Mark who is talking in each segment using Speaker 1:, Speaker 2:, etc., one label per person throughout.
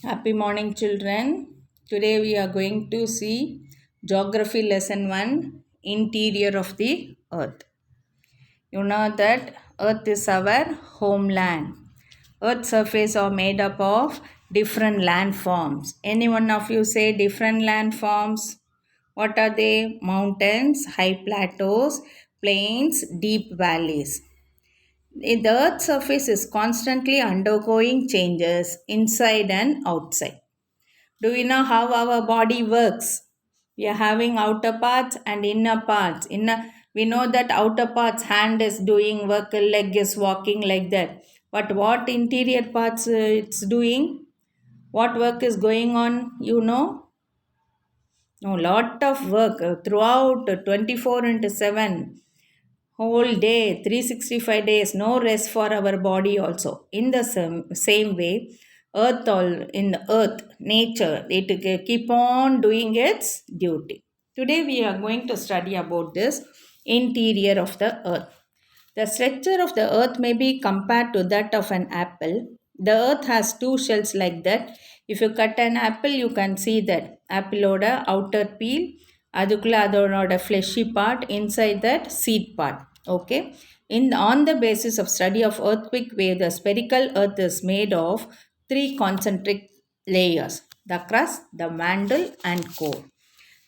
Speaker 1: Happy morning, children. Today we are going to see Geography Lesson 1 Interior of the Earth. You know that Earth is our homeland. Earth's surface are made up of different landforms. Any one of you say different landforms? What are they? Mountains, high plateaus, plains, deep valleys. The Earth's surface is constantly undergoing changes inside and outside. Do we know how our body works? We are having outer parts and inner parts. We know that outer parts, hand is doing work, leg is walking like that. But what interior parts it's doing? What work is going on? You know? No, lot of work throughout 24 into 7 whole day 365 days, no rest for our body also. In the same way, earth all in the earth nature, it keep on doing its duty. Today we are going to study about this interior of the earth. The structure of the earth may be compared to that of an apple. The earth has two shells like that. If you cut an apple, you can see that apple oda outer peel, அதுக்குள்ள அதோட fleshy part, inside that seed part. Okay. On the basis of study of earthquake wave, the spherical earth is made of three concentric layers: the crust, the mantle, and core.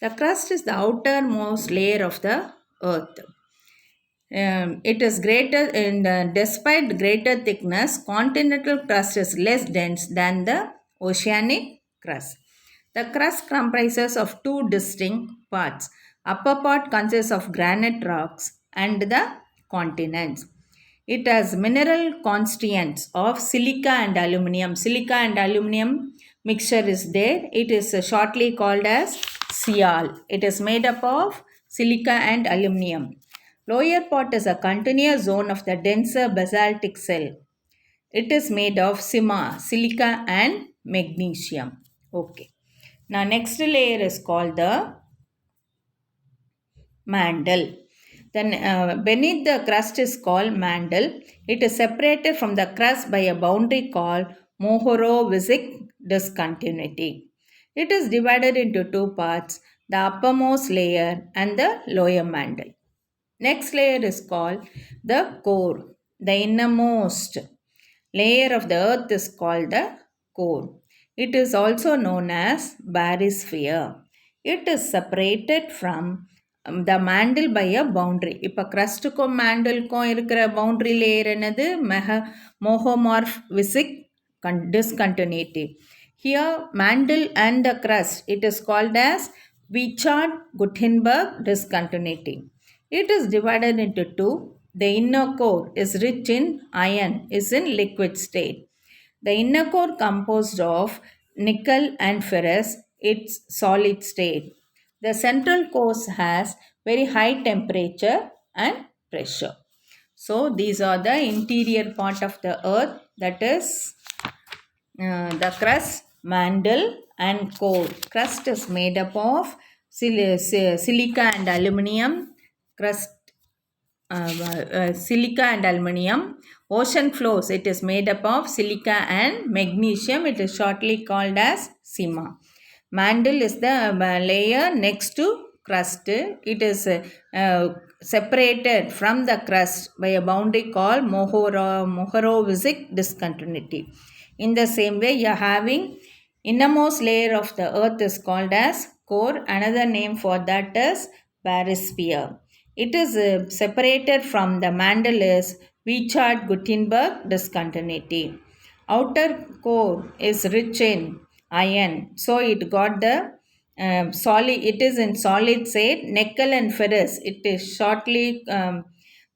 Speaker 1: The crust is the outermost layer of the earth. It is greater, and despite greater thickness, continental crust is less dense than the oceanic crust. The crust comprises of two distinct parts. Upper part consists of granite rocks and the continents. It has mineral constituents of silica and aluminum. Silica and aluminum mixture is there. It is shortly called as Sial. It is made up of silica and aluminum. Lower part is a continuous zone of the denser basaltic cell. It is made of silica and magnesium. Okay. Now next layer is called the mantle. Then beneath the crust is called mantle. It is separated from the crust by a boundary called Mohorovičić discontinuity. It is divided into two parts, the uppermost layer and the lower mantle. Next layer is called the core. The innermost layer of the earth is called the core. It is also known as barysphere. It is separated from the mantle by a boundary. இப்போ கிரஸ்டுக்கும் மேண்டிலுக்கும் இருக்கிற boundary layer என்னது மோஹோமார்பிசிக் discontinuity. Here, mantle and the crust, it is called as Wiechert-Gutenberg discontinuity. It is divided into two. The inner core is rich in iron, is in liquid state. The inner core composed of nickel and ferrous, its solid state. The central core has very high temperature and pressure. So these are the interior part of the earth, that is the crust, mantle, and core. Crust is made up of silica and aluminum. Crust, silica and aluminum. Ocean floors, it is made up of silica and magnesium. It is shortly called as sima. Mantle is the layer next to crust. It is separated from the crust by a boundary called Mohorovičić discontinuity. In the same way, you are having innermost layer of the earth is called as core. Another name for that is barysphere. It is separated from the mantle is Wiechert-Gutenberg discontinuity. Outer core is rich in iron, so it got the solid. It is in solid state. Nickel and ferrous, it is shortly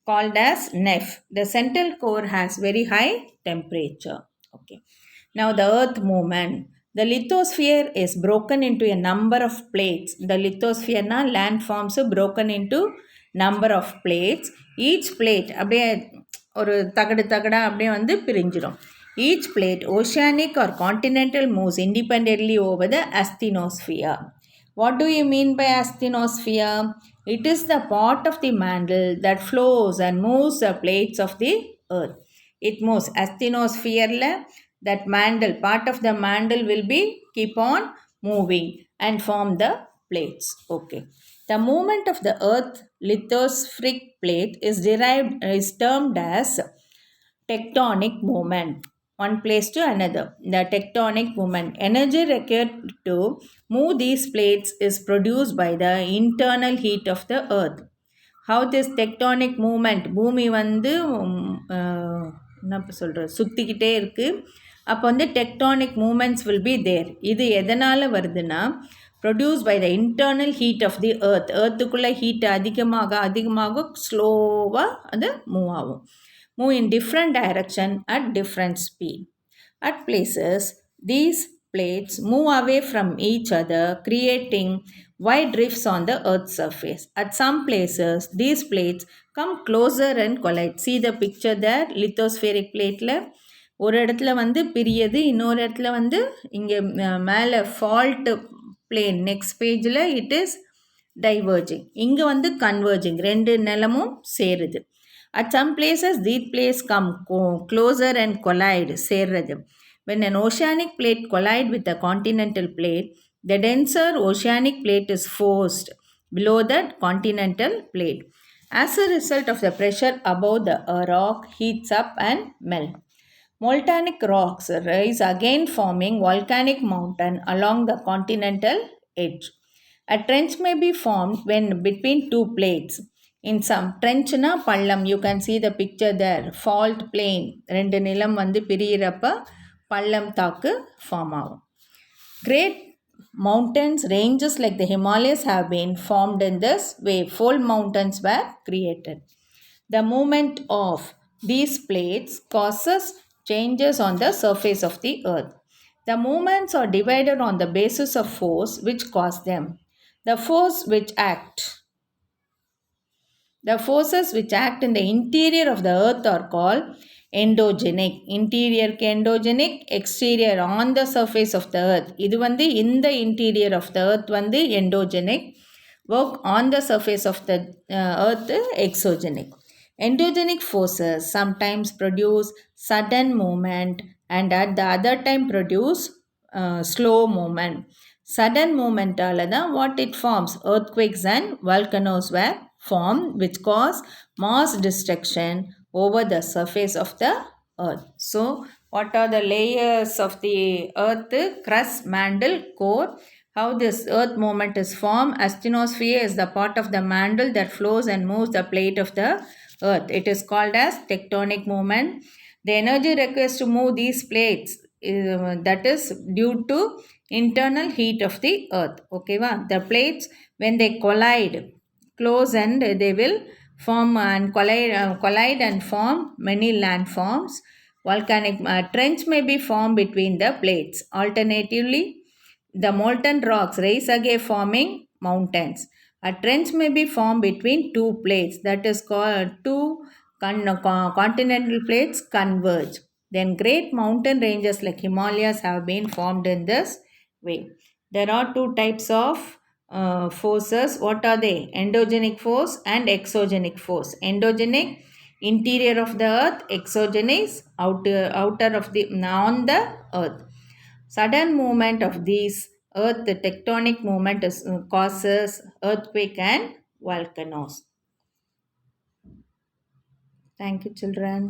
Speaker 1: called as Nef. The central core has very high temperature. Okay. Now the earth movement. The lithosphere is broken into a number of plates. The lithosphere na landforms broken into number of plates. Each plate அப்படியே ஒரு தகடு தகடா அப்படியே வந்து பிரிஞ்சிடும். Each plate, oceanic or continental, moves independently over the asthenosphere. What do you mean by asthenosphere? It is the part of the mantle that flows and moves the plates of the earth. It moves. Asthenosphere that mantle, part of the mantle will be keep on moving and form the plates. Okay. The movement of the earth lithospheric plate is termed as tectonic movement. One place to another. The tectonic movement. Energy required to move these plates is produced by the internal heat of the earth. How this tectonic movement, பூமி வந்து என்ன சொல்கிறது சுற்றிக்கிட்டே இருக்குது. அப்போ வந்து tectonic movements will be there. இது எதனால் வருதுன்னா produce by the internal heat of the earth. எர்த்துக்குள்ளே ஹீட் அதிகமாக ஸ்லோவாக அது மூவ் ஆகும். Move in different direction at different speed. At places, these plates move away from each other, creating wide rifts on the earth's surface. At some places, these plates come closer and collide. See the picture there, lithospheric plate. ஒரு இடத்துல வந்து பிரியது, இன்னொரு இடத்துல வந்து இங்கே மேலே fault plane. Next பேஜில் it is diverging. இங்கே வந்து கன்வர்ஜிங். ரெண்டு நிலமும் சேருது. At some places, these plates come closer and collide, சேர்றது. When an oceanic plate collides with a continental plate, the denser oceanic plate is forced below that continental plate. As a result of the pressure above, the rock heats up and melts. Volcanic rocks rise again, forming volcanic mountain along the continental edge. A trench may be formed when between two plates. In some trenchna pallam, you can see the picture there, fault plain. ரெண்டு நிலம் வந்து பிரியிறப்ப பள்ளம் தாக்கு form ஆகும். Great mountains ranges like the Himalayas have been formed in this way. Fold mountains were created. The movement of these plates causes changes on the surface of the earth. The movements are divided on the basis of force which cause them. The forces which act in the interior of the earth are called endogenic. Interior endogenic, exterior on the surface of the earth. இது வந்து in the interior of the earth வந்து endogenic. Work on the surface of the earth exogenic. Endogenic forces sometimes produce sudden movement and at the other time produce slow movement. Sudden movement தான் what it forms. Earthquakes and volcanoes were formed which cause mass destruction over the surface of the earth. So, what are the layers of the earth? Crust, mantle, core. How this earth movement is formed? Asthenosphere is the part of the mantle that flows and moves the plate of the earth. It is called as tectonic movement. The energy required to move these plates that is due to internal heat of the earth. Okay, the plates when they collide close and they will form and collide and form many landforms. Volcanic trench may be formed between the plates. Alternatively, the molten rocks rise again forming mountains. A trench may be formed between two plates, that is called two continental plates converge. Then great mountain ranges like Himalayas have been formed in this way. There are two types of forces. What are they? Endogenic force and exogenic force. Endogenic, interior of the earth. Exogenous, outer of the on the earth. Sudden movement of these earth, the tectonic movement causes earthquake and volcanoes. Thank you, children.